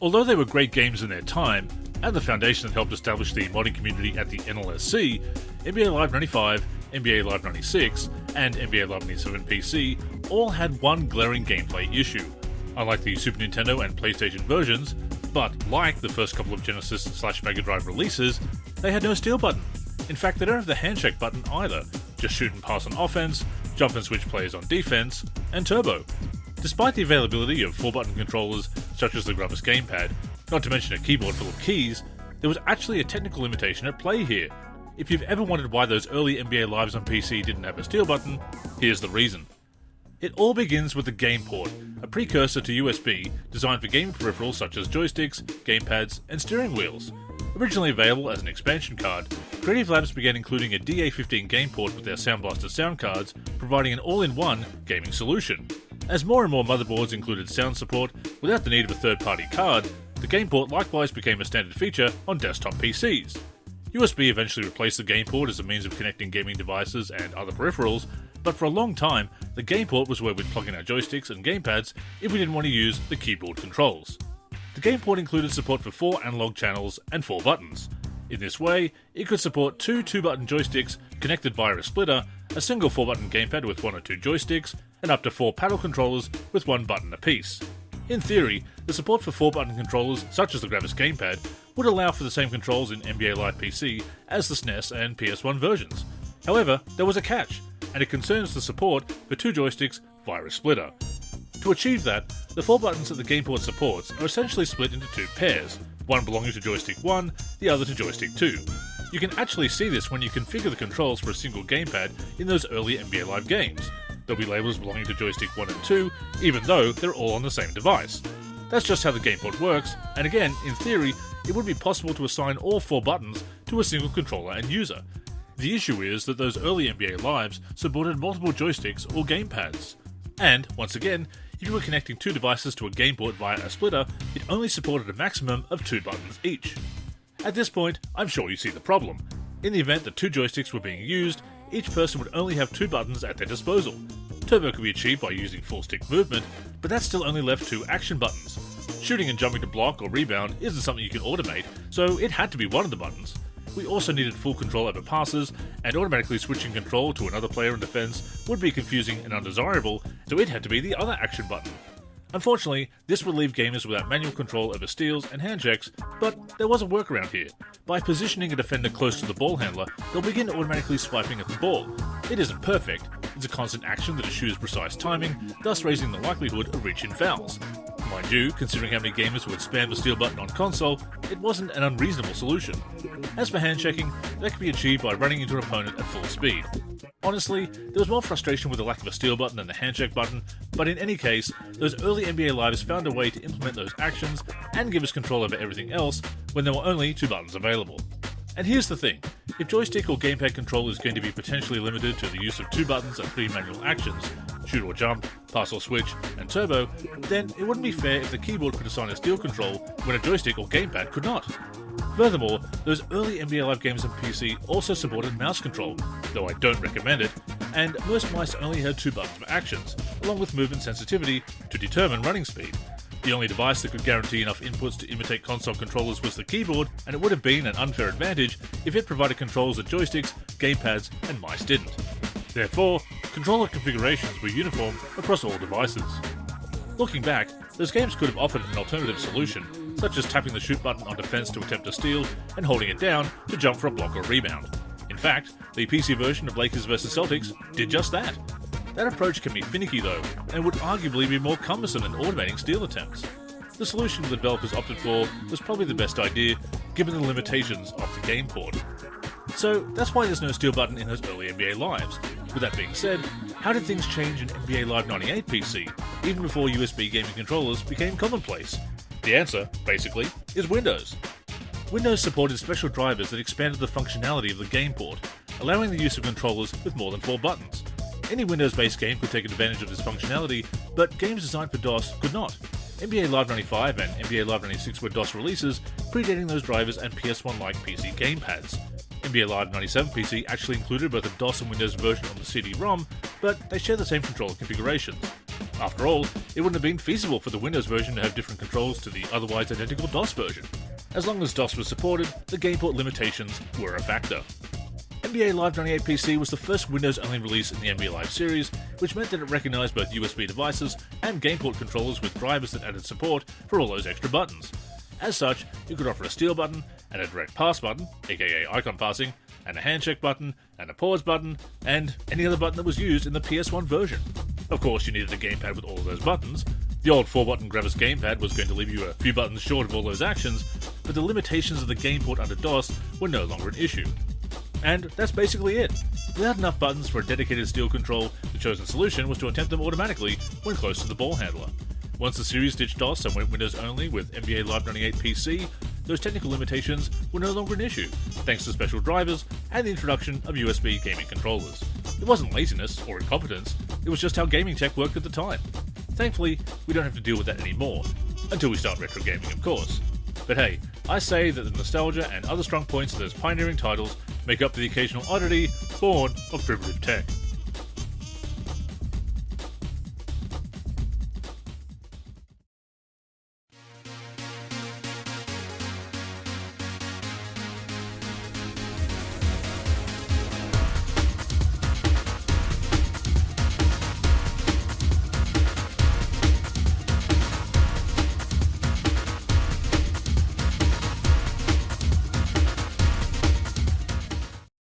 Although they were great games in their time, and the foundation that helped establish the modding community at the NLSC, NBA Live 95, NBA Live 96, and NBA Live 97 PC all had one glaring gameplay issue. Unlike the Super Nintendo and PlayStation versions, but like the first couple of Genesis/Mega Drive releases, they had no steal button. In fact, they don't have the handshake button either, just shoot and pass on offense, jump and switch players on defense, and turbo. Despite the availability of 4-button controllers such as the Gravis Gamepad, not to mention a keyboard full of keys, there was actually a technical limitation at play here. If you've ever wondered why those early NBA Lives on PC didn't have a steal button, here's the reason. It all begins with the Gameport, a precursor to USB designed for gaming peripherals such as joysticks, gamepads, and steering wheels. Originally available as an expansion card, Creative Labs began including a DA15 Gameport with their Sound Blaster sound cards, providing an all-in-one gaming solution. As more and more motherboards included sound support without the need of a third-party card, the Gameport likewise became a standard feature on desktop PCs. USB eventually replaced the Gameport as a means of connecting gaming devices and other peripherals, but for a long time, the Gameport was where we'd plug in our joysticks and gamepads if we didn't want to use the keyboard controls. The Gameport included support for 4 analog channels and 4 buttons. In this way, it could support 2 2-button joysticks connected via a splitter, a single 4-button gamepad with 1 or 2 joysticks, and up to 4 paddle controllers with 1 button apiece. In theory, the support for 4-button controllers, such as the Gravis Gamepad, would allow for the same controls in NBA Live PC as the SNES and PS1 versions. However, there was a catch, and it concerns the support for 2 joysticks via a splitter. To achieve that, the 4 buttons that the Gameport supports are essentially split into 2 pairs, one belonging to joystick 1, the other to joystick 2. You can actually see this when you configure the controls for a single gamepad in those early NBA Live games. There'll be labels belonging to joystick 1 and 2, even though they're all on the same device. That's just how the Gameport works, and again, in theory, it would be possible to assign all 4 buttons to a single controller and user. The issue is that those early NBA Lives supported multiple joysticks or gamepads. And, once again, if you were connecting 2 devices to a Gameport via a splitter, it only supported a maximum of 2 buttons each. At this point, I'm sure you see the problem. In the event that 2 joysticks were being used, each person would only have 2 buttons at their disposal. Turbo could be achieved by using full stick movement, but that still only left 2 action buttons. Shooting and jumping to block or rebound isn't something you can automate, so it had to be one of the buttons. We also needed full control over passes, and automatically switching control to another player in defense would be confusing and undesirable, so it had to be the other action button. Unfortunately, this would leave gamers without manual control over steals and handshakes, but there was a workaround here. By positioning a defender close to the ball handler, they'll begin automatically swiping at the ball. It isn't perfect, it's a constant action that eschews precise timing, thus raising the likelihood of reach-in fouls. Mind you, considering how many gamers would spam the steal button on console, it wasn't an unreasonable solution. As for handshaking, that could be achieved by running into an opponent at full speed. Honestly, there was more frustration with the lack of a steal button than the handshake button, but in any case, those early NBA Lives found a way to implement those actions and give us control over everything else when there were only 2 buttons available. And here's the thing, if joystick or gamepad control is going to be potentially limited to the use of 2 buttons and 3 manual actions, shoot or jump, pass or switch, and turbo, then it wouldn't be fair if the keyboard could assign a steal control when a joystick or gamepad could not. Furthermore, those early NBA Live games on PC also supported mouse control, though I don't recommend it, and most mice only had 2 buttons for actions, along with movement sensitivity to determine running speed. The only device that could guarantee enough inputs to imitate console controllers was the keyboard, and it would have been an unfair advantage if it provided controls that joysticks, gamepads, and mice didn't. Therefore, controller configurations were uniform across all devices. Looking back, those games could have offered an alternative solution, such as tapping the shoot button on defense to attempt a steal and holding it down to jump for a block or rebound. In fact, the PC version of Lakers vs Celtics did just that. That approach can be finicky though, and would arguably be more cumbersome than automating steal attempts. The solution the developers opted for was probably the best idea, given the limitations of the Gameport. So that's why there's no steal button in those early NBA Lives. With that being said, how did things change in NBA Live 98 PC, even before USB gaming controllers became commonplace? The answer, basically, is Windows. Windows supported special drivers that expanded the functionality of the Gameport, allowing the use of controllers with more than 4 buttons. Any Windows-based game could take advantage of this functionality, but games designed for DOS could not. NBA Live 95 and NBA Live 96 were DOS releases, predating those drivers and PS1-like PC gamepads. NBA Live 97 PC actually included both a DOS and Windows version on the CD-ROM, but they share the same controller configurations. After all, it wouldn't have been feasible for the Windows version to have different controls to the otherwise identical DOS version. As long as DOS was supported, the Gameport limitations were a factor. NBA Live 98 PC was the first Windows-only release in the NBA Live series, which meant that it recognized both USB devices and Gameport controllers with drivers that added support for all those extra buttons. As such, you could offer a steal button, and a direct pass button, aka icon passing, and a handshake button, and a pause button, and any other button that was used in the PS1 version. Of course, you needed a gamepad with all of those buttons. The old 4-button Gravis Gamepad was going to leave you a few buttons short of all those actions, but the limitations of the Gameport under DOS were no longer an issue. And that's basically it. Without enough buttons for a dedicated steal control, the chosen solution was to attempt them automatically when close to the ball handler. Once the series ditched DOS and went Windows only with NBA Live 98 PC, those technical limitations were no longer an issue, thanks to special drivers and the introduction of USB gaming controllers. It wasn't laziness or incompetence, it was just how gaming tech worked at the time. Thankfully, we don't have to deal with that anymore, until we start retro gaming, of course. But hey, I say that the nostalgia and other strong points of those pioneering titles make up for the occasional oddity born of primitive tech.